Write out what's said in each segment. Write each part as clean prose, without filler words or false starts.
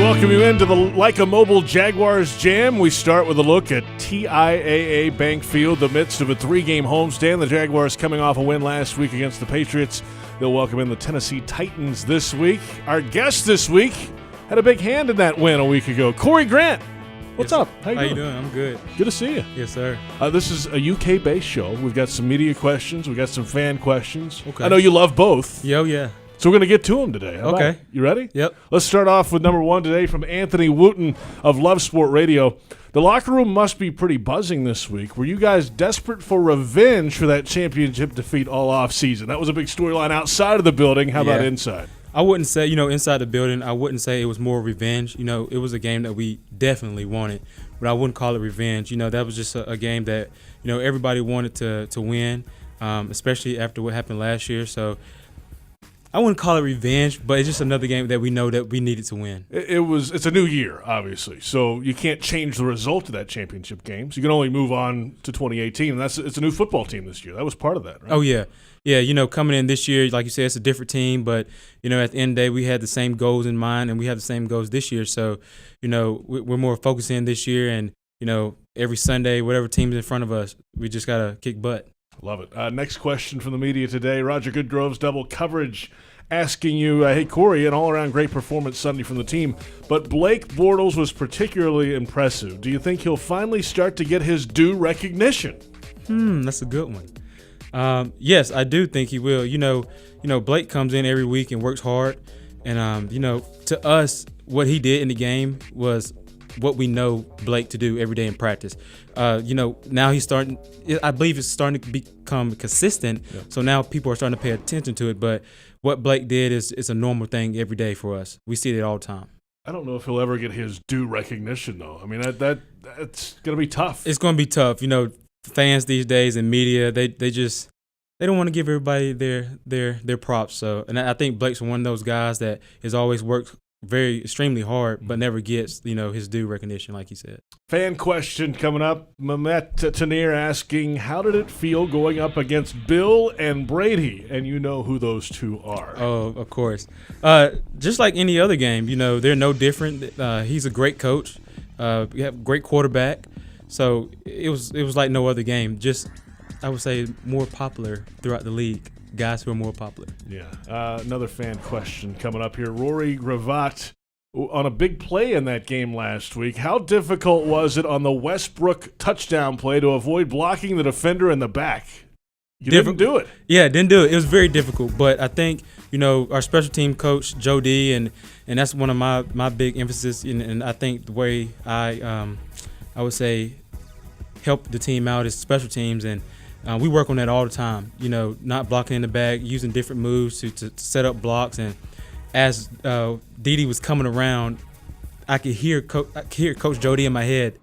welcome you into the Lycamobile Jaguars Jam. We start with a look at TIAA Bank Field, the midst of a 3-game homestand. The Jaguars coming off a win last week against the Patriots. They'll welcome in the Tennessee Titans this week. Our guest this week had a big hand in that win a week ago. Corey Grant, what's up? How you doing? I'm good. Good to see you. Yes, sir. This is a UK-based show. We've got some media questions. We've got some fan questions. Okay. I know you love both. Yeah. So we're going to get to them today. How about it? You ready? Yep. Let's start off with number one today from Anthony Wooten of Love Sport Radio. The locker room must be pretty buzzing this week. Were you guys desperate for revenge for that championship defeat all offseason? That was a big storyline outside of the building. How about inside? I wouldn't say, inside the building, I wouldn't say it was more revenge. It was a game that we definitely wanted, but I wouldn't call it revenge. That was just a game that, everybody wanted to win, especially after what happened last year. So I wouldn't call it revenge, but it's just another game that we know that we needed to win. It's a new year, obviously, so you can't change the result of that championship game. So you can only move on to 2018, and it's a new football team this year. That was part of that, right? Oh, yeah. Yeah, coming in this year, like you said, it's a different team, but, at the end of the day, we had the same goals in mind, and we have the same goals this year. So, we're more focused in this year, and, every Sunday, whatever team's in front of us, we just got to kick butt. Love it. Next question from the media today. Roger Goodgrove's Double Coverage asking you, hey, Corey, an all-around great performance Sunday from the team, but Blake Bortles was particularly impressive. Do you think he'll finally start to get his due recognition? That's a good one. Yes, I do think he will. Blake comes in every week and works hard, and, to us, what he did in the game was what we know Blake to do every day in practice. Now he's starting, I believe it's starting to become consistent, so now people are starting to pay attention to it, but what Blake did is a normal thing every day for us. We see it all the time. I don't know if he'll ever get his due recognition, though. I mean, that's going to be tough. It's going to be tough. Fans these days and media, they don't want to give everybody their props. So, and I think Blake's one of those guys that has always worked extremely hard, but never gets, his due recognition, like he said. Fan question coming up. Mehmet Tanir asking, how did it feel going up against Bill and Brady? And you know who those two are. Oh, of course. Just like any other game, they're no different. He's a great coach. We have a great quarterback. So it was like no other game. Just, I would say, more popular throughout the league. Guys who are more popular. Yeah. Another fan question coming up here. Rory Gravatt on a big play in that game last week. How difficult was it on the Westbrook touchdown play to avoid blocking the defender in the back? You didn't do it. Yeah, didn't do it. It was very difficult. But I think, our special team coach, Joe D, and that's one of my big emphasis. And I think the way I would say, help the team out is special teams. And we work on that all the time, not blocking in the back, using different moves to set up blocks. And as Dede was coming around, I could hear Coach Jody in my head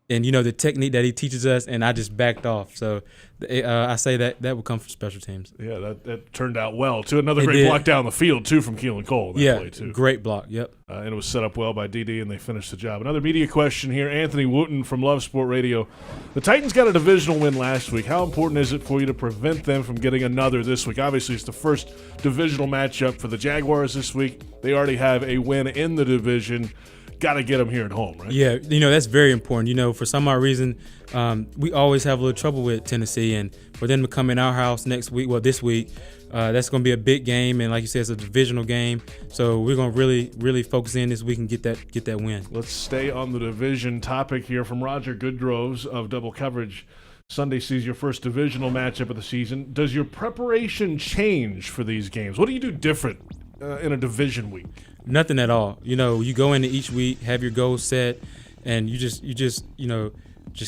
and, the technique that he teaches us, and I just backed off. So I say that would come from special teams. Yeah, that turned out well, too. Another great block down the field, too, from Keelan Cole. Play, too. Great block, yep. And it was set up well by DD, and they finished the job. Another media question here. Anthony Wooten from Love Sport Radio. The Titans got a divisional win last week. How important is it for you to prevent them from getting another this week? Obviously, it's the first divisional matchup for the Jaguars this week. They already have a win in the division. Got to get them here at home, right? Yeah, that's very important. For some odd reason, we always have a little trouble with Tennessee, and for them to come in our house this week, that's going to be a big game, and like you said, it's a divisional game. So we're going to really, really focus in this week and get that win. Let's stay on the division topic here from Roger Goodgroves of Double Coverage. Sunday sees your first divisional matchup of the season. Does your preparation change for these games? What do you do different in a division week? Nothing at all. You go into each week, have your goals set, and you just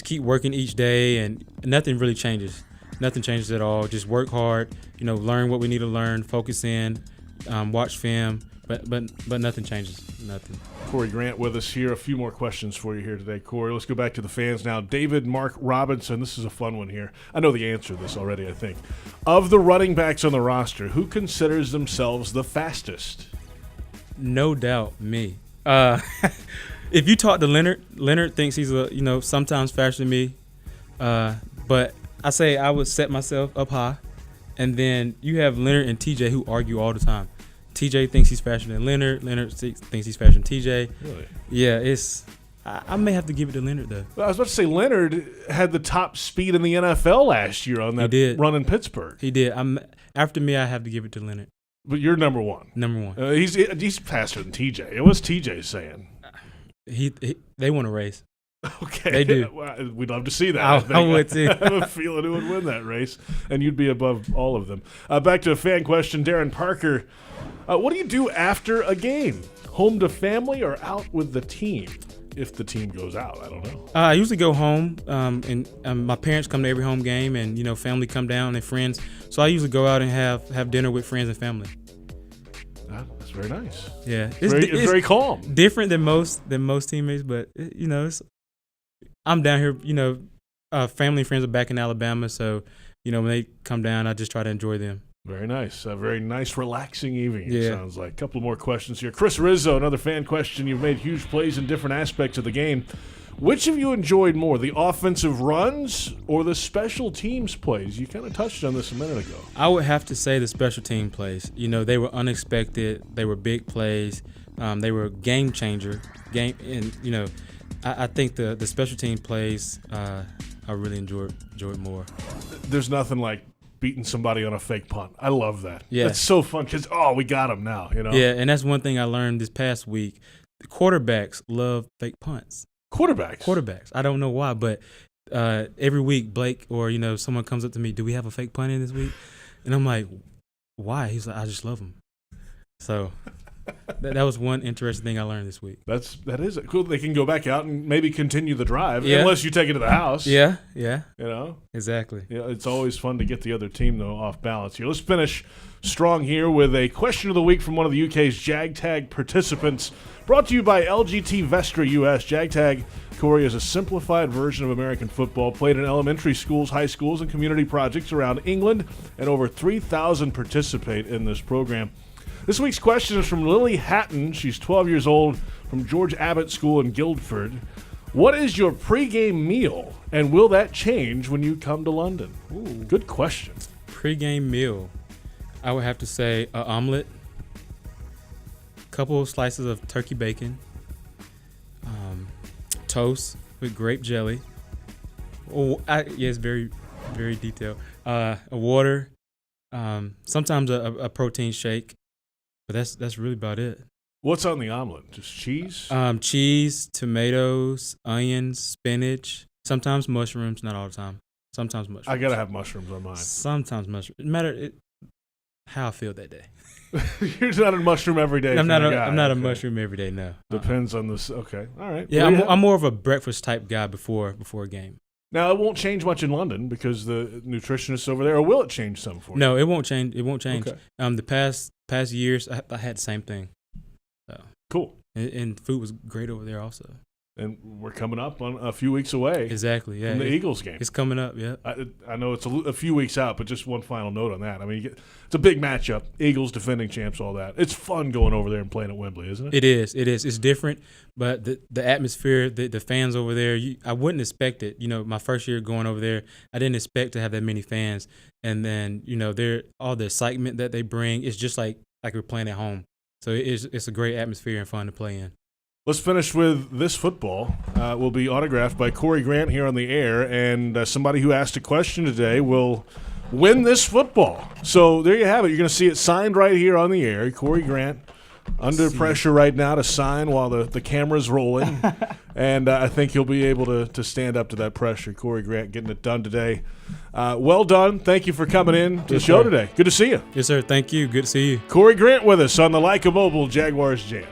keep working each day, and nothing really changes. Nothing changes at all. Just work hard, learn what we need to learn, focus in, watch film, but nothing changes. Nothing. Corey Grant with us here. A few more questions for you here today, Corey. Let's go back to the fans now. David Mark Robinson, this is a fun one here. I know the answer to this already, I think. Of the running backs on the roster, who considers themselves the fastest? No doubt, me. If you talk to Leonard thinks he's sometimes faster than me. But I say I would set myself up high, and then you have Leonard and TJ who argue all the time. TJ thinks he's faster than Leonard. Leonard thinks he's faster than TJ. Really? Yeah, I may have to give it to Leonard, though. Well, I was about to say Leonard had the top speed in the NFL last year on that run in Pittsburgh. He did. After me, I have to give it to Leonard. But you're number one. Number one. He's faster than TJ. What's TJ saying? They want to race. Okay. They do. Well, we'd love to see that. I would too. I have a feeling who would win that race, and you'd be above all of them. Back to a fan question. Darren Parker, what do you do after a game? Home to family or out with the team? If the team goes out, I don't know. I usually go home, and my parents come to every home game, and family come down and friends. So I usually go out and have dinner with friends and family. That's very nice. Yeah, it's very calm. Different than most teammates, but I'm down here. Family and friends are back in Alabama, so when they come down, I just try to enjoy them. Very nice. A very nice, relaxing evening, yeah. It sounds like. A couple more questions here. Chris Rizzo, another fan question. You've made huge plays in different aspects of the game. Which of you enjoyed more, the offensive runs or the special teams plays? You kind of touched on this a minute ago. I would have to say the special team plays. They were unexpected. They were big plays. They were game changer. I think the special team plays I really enjoyed more. There's nothing like beating somebody on a fake punt. I love that. Yeah. That's so fun because, we got him now, Yeah, and that's one thing I learned this past week. The quarterbacks love fake punts. Quarterbacks. I don't know why, but every week Blake or, someone comes up to me, do we have a fake punt in this week? And I'm like, why? He's like, I just love them. So that was one interesting thing I learned this week. That is cool. They can go back out and maybe continue the drive, yeah. Unless you take it to the house. Yeah. Exactly. Yeah, it's always fun to get the other team though off balance here. Let's finish strong here with a question of the week from one of the UK's JagTag participants, brought to you by LGT Vestra US. JagTag, Corey, is a simplified version of American football played in elementary schools, high schools, and community projects around England, and over 3,000 participate in this program. This week's question is from Lily Hatton. She's 12 years old, from George Abbott School in Guildford. What is your pregame meal, and will that change when you come to London? Ooh, good question. Pregame meal. I would have to say an omelet, a couple of slices of turkey bacon, toast with grape jelly. Yes, very, very detailed. A water, sometimes a protein shake. But that's really about it. What's on the omelet? Just cheese? Cheese, tomatoes, onions, spinach. Sometimes mushrooms, not all the time. Sometimes mushrooms. I gotta have mushrooms on mine. Sometimes mushrooms. It matters how I feel that day. You're not a mushroom every day. I'm not a mushroom every day. No. Depends on this. Okay, all right. Yeah, I'm more of a breakfast type guy before a game. Now, it won't change much in London because the nutritionists over there, or will it change some for you? No, it won't change. It won't change. Okay. The past years, I had the same thing. So. Cool. And food was great over there also. And we're coming up on a few weeks away. Exactly, yeah. From the Eagles game. It's coming up, yeah. I know it's a few weeks out, but just one final note on that. I mean, it's a big matchup. Eagles, defending champs, all that. It's fun going over there and playing at Wembley, isn't it? It is. It's different, but the atmosphere, the fans over there, I wouldn't expect it. My first year going over there, I didn't expect to have that many fans. And then, all the excitement that they bring, it's just like we're playing at home. So it's a great atmosphere and fun to play in. Let's finish with this football. Will be autographed by Corey Grant here on the air, and somebody who asked a question today will win this football. So there you have it. You're going to see it signed right here on the air. Corey Grant under pressure right now to sign while the camera's rolling, and I think he'll be able to stand up to that pressure. Corey Grant getting it done today. Well done. Thank you for coming in to the show today. Good to see you. Yes, sir. Thank you. Good to see you. Corey Grant with us on the Lycamobile Jaguars Jam.